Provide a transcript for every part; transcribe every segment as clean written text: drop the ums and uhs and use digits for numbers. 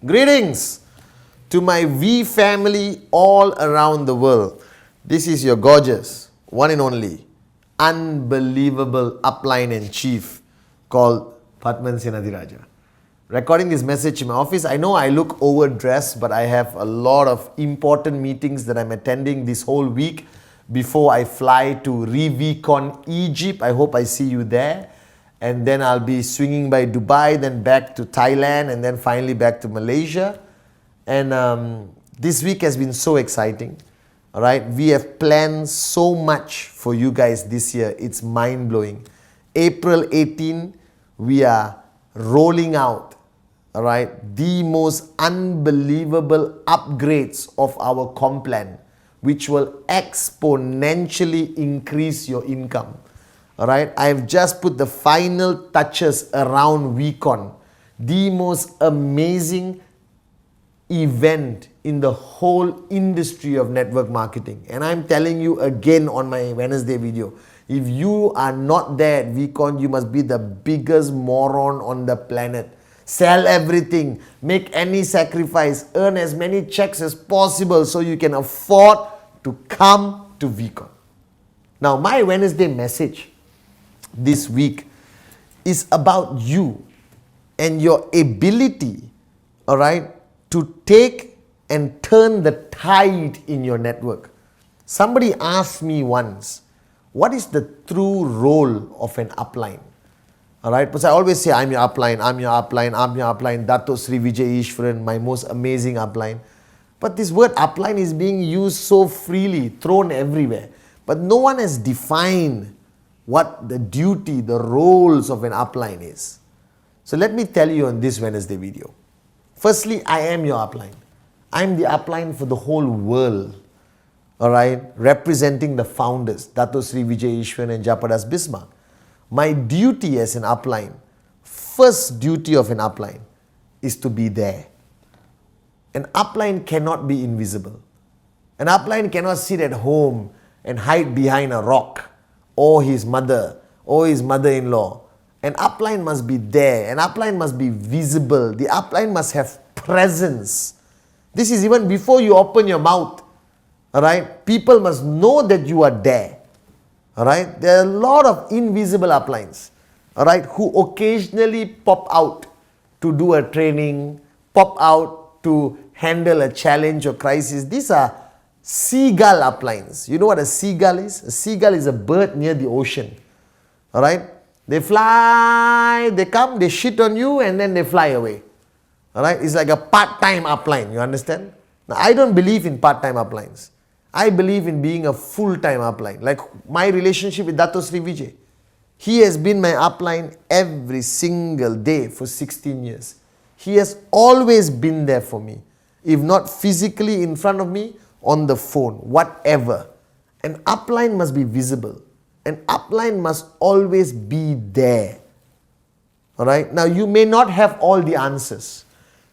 Greetings to my V family all around the world. This is your gorgeous, one and only, unbelievable upline and chief called Pathman Senathirajah. Recording this message in my office. I know I look overdressed, but I have a lot of important meetings that I'm attending this whole week before I fly to Revicon, Egypt. I hope I see you there. And then I'll be swinging by Dubai, then back to Thailand, and then finally back to Malaysia. And this week has been so exciting. All right, we have planned so much for you guys this year. It's mind-blowing. April 18, we are rolling out, all right, the most unbelievable upgrades of our comp plan, which will exponentially increase your income. All right, I've just put the final touches around Vcon, the most amazing event in the whole industry of network marketing. And I'm telling you again on my Wednesday video, if you are not there at Vcon, you must be the biggest moron on the planet. Sell everything, make any sacrifice, earn as many checks as possible so you can afford to come to Vcon. Now, my Wednesday message this week is about you and your ability, all right, to take and turn the tide in your network. Somebody asked me once, what is the true role of an upline? All right, because I always say, I'm your upline, I'm your upline, I'm your upline, Dato Sri Vijay Ishwaran, my most amazing upline. But this word upline is being used so freely, thrown everywhere. But no one has defined what the duty, the roles of an upline is. So let me tell you on this Wednesday video. Firstly, I am your upline. I'm the upline for the whole world, all right, representing the founders, Dato Sri Vijay Ishwaran and Japadas Bismarck. My duty as an upline, first duty of an upline, is to be there. An upline cannot be invisible. An upline cannot sit at home and hide behind a rock, or his mother, or his mother-in-law. An upline must be there. An upline must be visible. The upline must have presence. This is even before you open your mouth. All right? People must know that you are there. All right? There are a lot of invisible uplines, all right, who occasionally pop out to do a training, pop out to handle a challenge or crisis. These are seagull uplines. You know what a seagull is? A seagull is a bird near the ocean. All right? They fly, they come, they shit on you, and then they fly away. All right? It's like a part-time upline. You understand? Now, I don't believe in part-time uplines. I believe in being a full-time upline. Like my relationship with Dato Sri Vijay. He has been my upline every single day for 16 years. He has always been there for me. If not physically in front of me, on the phone, whatever. An upline must be visible. An upline must always be there. All right? Now, you may not have all the answers.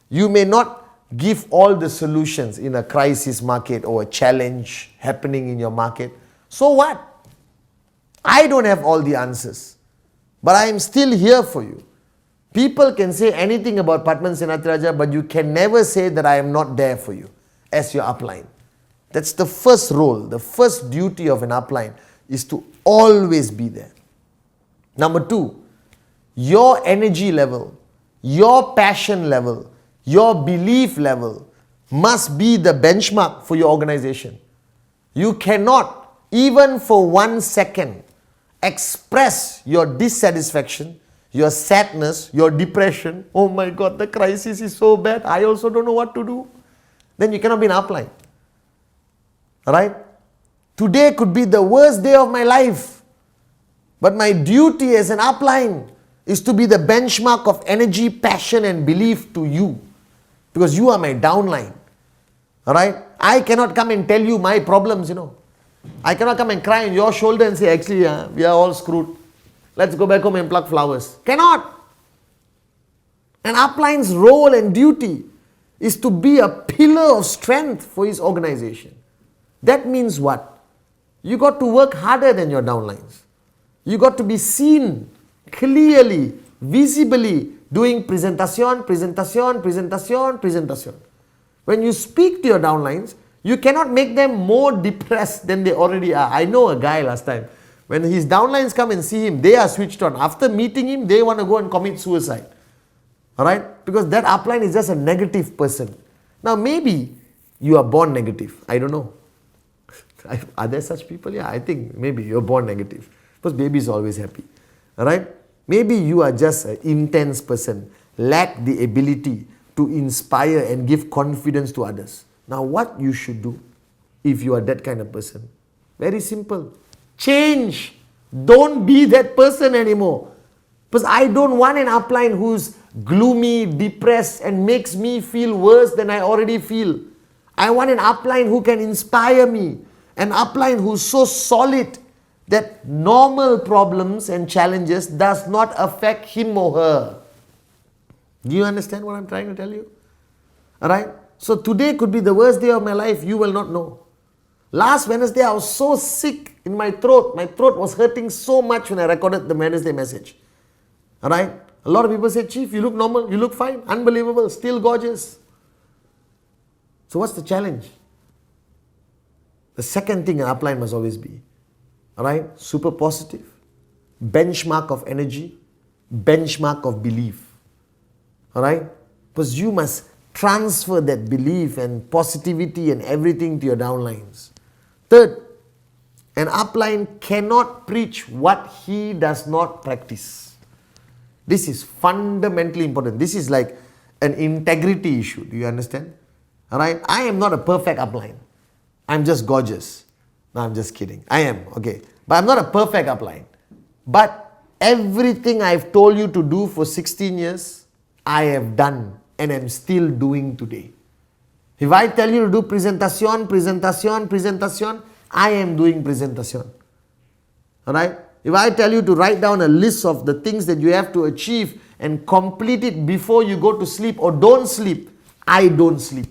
You may not give all the solutions in a crisis market or a challenge happening in your market. So what? I don't have all the answers. But I am still here for you. People can say anything about Pathman Senathirajah, but you can never say that I am not there for you as your upline. That's the first role, the first duty of an upline is to always be there. Number two, your energy level, your passion level, your belief level must be the benchmark for your organization. You cannot, even for 1 second, express your dissatisfaction, your sadness, your depression. Oh my God, the crisis is so bad. I also don't know what to do. Then you cannot be an upline. Right? Today could be the worst day of my life. But my duty as an upline is to be the benchmark of energy, passion and belief to you. Because you are my downline. Alright? I cannot come and tell you my problems, I cannot come and cry on your shoulder and say, actually, we are all screwed. Let's go back home and pluck flowers. Cannot. An upline's role and duty is to be a pillar of strength for his organization. That means what? You got to work harder than your downlines. You got to be seen clearly, visibly, doing presentation. When you speak to your downlines, you cannot make them more depressed than they already are. I know a guy last time, when his downlines come and see him, they are switched on. After meeting him, they want to go and commit suicide. Alright? Because that upline is just a negative person. Now maybe you are born negative. I don't know. Are there such people? Yeah, I think maybe you're born negative. Because baby is always happy. Alright? Maybe you are just an intense person, lack the ability to inspire and give confidence to others. Now what you should do if you are that kind of person? Very simple. Change. Don't be that person anymore. Because I don't want an upline who's gloomy, depressed and makes me feel worse than I already feel. I want an upline who can inspire me. An upline who's so solid that normal problems and challenges does not affect him or her. Do you understand what I'm trying to tell you? Alright? So today could be the worst day of my life. You will not know. Last Wednesday I was so sick in my throat. My throat was hurting so much when I recorded the Wednesday message. Alright? A lot of people say, Chief, you look normal, you look fine, unbelievable, still gorgeous. So what's the challenge? The second thing an upline must always be, alright, super positive, benchmark of energy, benchmark of belief. Alright? Because you must transfer that belief and positivity and everything to your downlines. Third, an upline cannot preach what he does not practice. This is fundamentally important. This is like an integrity issue. Do you understand? Alright? I am not a perfect upline. I'm just gorgeous. No, I'm just kidding. I am, okay. But I'm not a perfect upline. But everything I've told you to do for 16 years, I have done and am still doing today. If I tell you to do presentation, I am doing presentation. Alright? If I tell you to write down a list of the things that you have to achieve and complete it before you go to sleep or don't sleep, I don't sleep.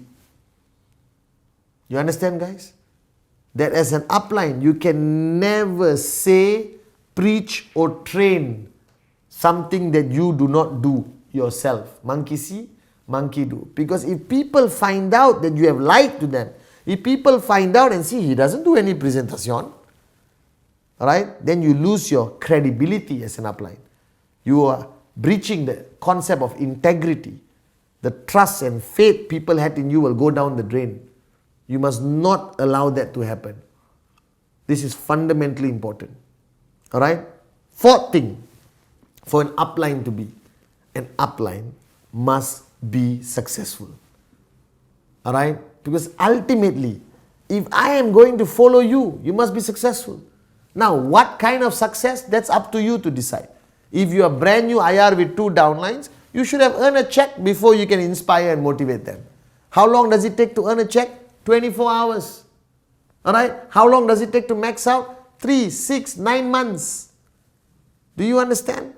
You understand, guys? That as an upline, you can never say, preach or train something that you do not do yourself. Monkey see, monkey do. Because if people find out that you have lied to them, if people find out and see he doesn't do any presentation, alright, then you lose your credibility as an upline. You are breaching the concept of integrity. The trust and faith people had in you will go down the drain. You must not allow that to happen. This is fundamentally important. Alright? Fourth thing, for an upline to be, an upline must be successful. Alright? Because ultimately, if I am going to follow you, you must be successful. Now, what kind of success? That's up to you to decide. If you are brand new IR with 2 downlines, you should have earned a check before you can inspire and motivate them. How long does it take to earn a check? 24 hours. Alright? How long does it take to max out? 3, 6, 9 months. Do you understand?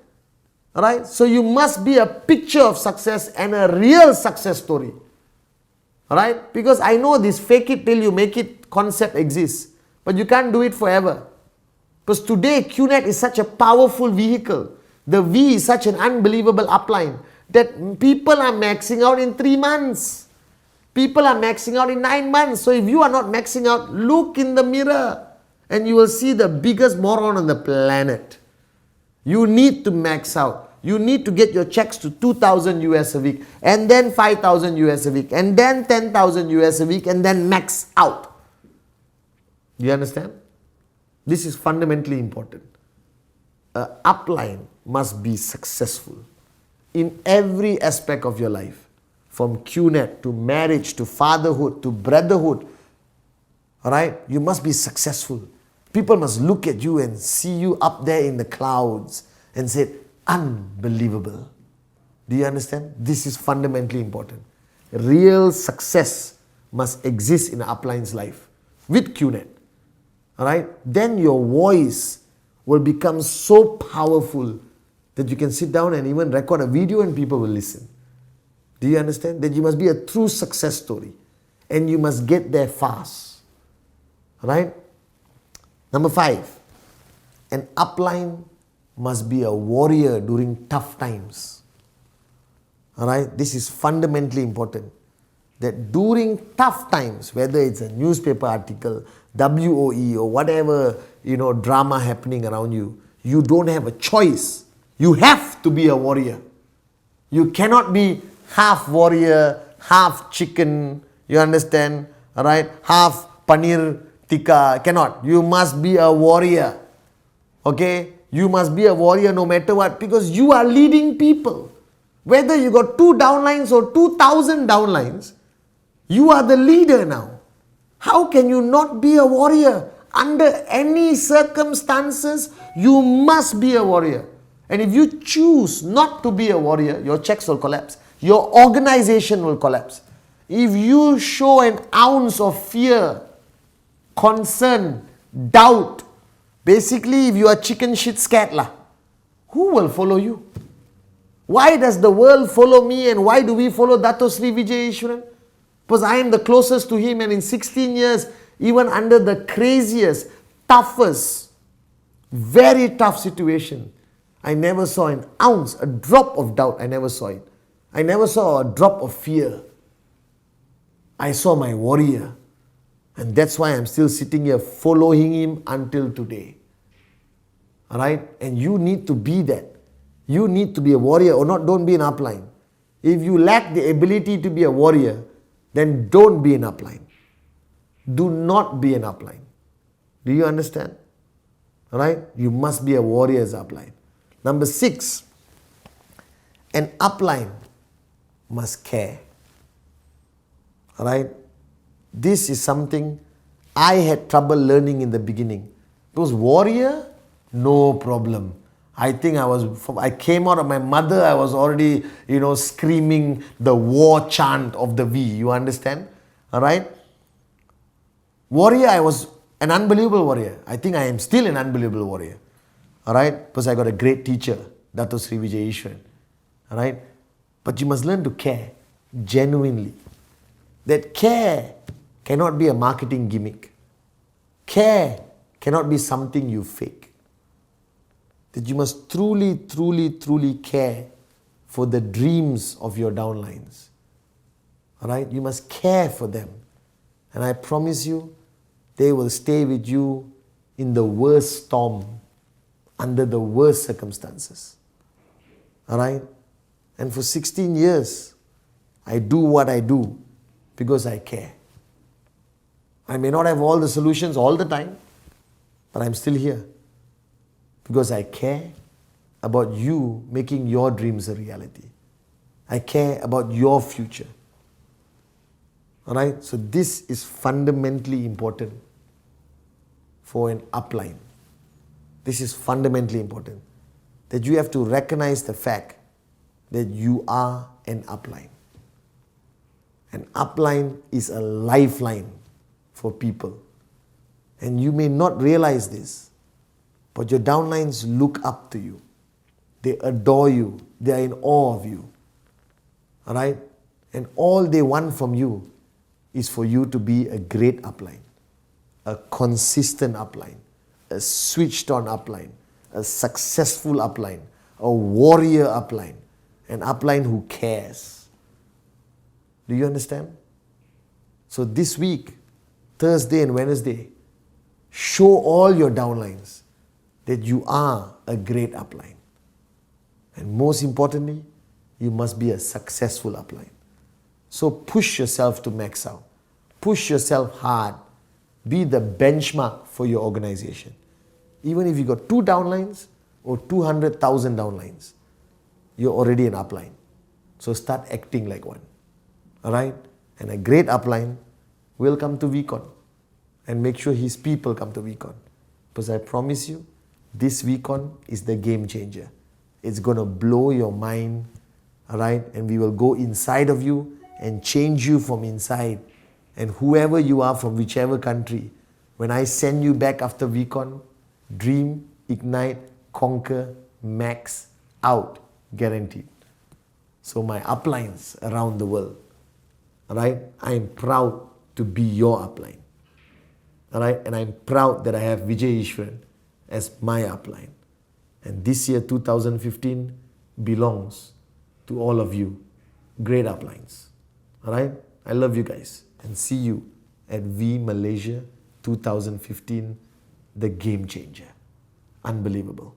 Alright? So you must be a picture of success and a real success story. Alright? Because I know this fake it till you make it concept exists. But you can't do it forever. Because today QNet is such a powerful vehicle. The V is such an unbelievable upline that people are maxing out in 3 months. People are maxing out in 9 months. So if you are not maxing out, look in the mirror and you will see the biggest moron on the planet. You need to max out. You need to get your checks to 2,000 US a week and then 5,000 US a week and then 10,000 US a week and then max out. Do you understand? This is fundamentally important. An upline must be successful in every aspect of your life. From QNet to marriage to fatherhood to brotherhood. Alright? You must be successful. People must look at you and see you up there in the clouds and say, unbelievable. Do you understand? This is fundamentally important. Real success must exist in an upline's life with QNet. Alright? Then your voice will become so powerful that you can sit down and even record a video and people will listen. Do you understand? That you must be a true success story and you must get there fast. Right? Number 5, an upline must be a warrior during tough times. Alright? This is fundamentally important. That during tough times, whether it's a newspaper article, WOE or whatever, drama happening around you, you don't have a choice. You have to be a warrior. You cannot be half warrior, half chicken, you understand? Alright? Half paneer tikka, cannot. You must be a warrior. Okay? You must be a warrior no matter what, because you are leading people. Whether you got 2 downlines or 2,000 downlines, you are the leader now. How can you not be a warrior? Under any circumstances, you must be a warrior. And if you choose not to be a warrior, your checks will collapse. Your organization will collapse. If you show an ounce of fear, concern, doubt, basically if you are chicken shit scared lah, who will follow you? Why does the world follow me and why do we follow Dato Sri Vijay Ishwaran? Because I am the closest to him, and in 16 years, even under the craziest, toughest, very tough situation, I never saw an ounce, a drop of doubt. I never saw it. I never saw a drop of fear. I saw my warrior. And that's why I'm still sitting here following him until today. Alright? And you need to be that. You need to be a warrior, or not, don't be an upline. If you lack the ability to be a warrior, then don't be an upline. Do not be an upline. Do you understand? Alright? You must be a warrior as upline. Number 6, an upline must care. Alright? This is something I had trouble learning in the beginning. Because warrior, no problem. I think I came out of my mother, I was already, screaming the war chant of the V. You understand? Alright? Warrior, I was an unbelievable warrior. I think I am still an unbelievable warrior. Alright? Because I got a great teacher, Dato Sri Vijay Ishwaran. Alright? But you must learn to care genuinely. That care cannot be a marketing gimmick. Care cannot be something you fake. That you must truly, truly, truly care for the dreams of your downlines. Alright? You must care for them. And I promise you, they will stay with you in the worst storm, under the worst circumstances. Alright? And for 16 years, I do what I do because I care. I may not have all the solutions all the time, but I'm still here. Because I care about you making your dreams a reality. I care about your future. Alright? So this is fundamentally important for an upline. This is fundamentally important. That you have to recognize the fact that you are an upline. An upline is a lifeline for people. And you may not realize this, but your downlines look up to you. They adore you. They are in awe of you. Alright? And all they want from you is for you to be a great upline, a consistent upline, a switched on upline, a successful upline, a warrior upline, an upline who cares. Do you understand? So this week, Thursday and Wednesday, show all your downlines that you are a great upline. And most importantly, you must be a successful upline. So push yourself to max out. Push yourself hard. Be the benchmark for your organization. Even if you got 2 downlines or 200,000 downlines, you're already an upline. So start acting like one. Alright? And a great upline will come to VCon and make sure his people come to VCon. Because I promise you, this VCon is the game changer. It's going to blow your mind, alright? And we will go inside of you and change you from inside. And whoever you are from whichever country, when I send you back after VCon, dream, ignite, conquer, max, out, guaranteed. So my uplines around the world, alright? I am proud to be your upline. Alright, and I'm proud that I have Vijay Ishwaran as my upline. And this year, 2015, belongs to all of you, great uplines. Alright, I love you guys and see you at V Malaysia 2015, the game changer. Unbelievable.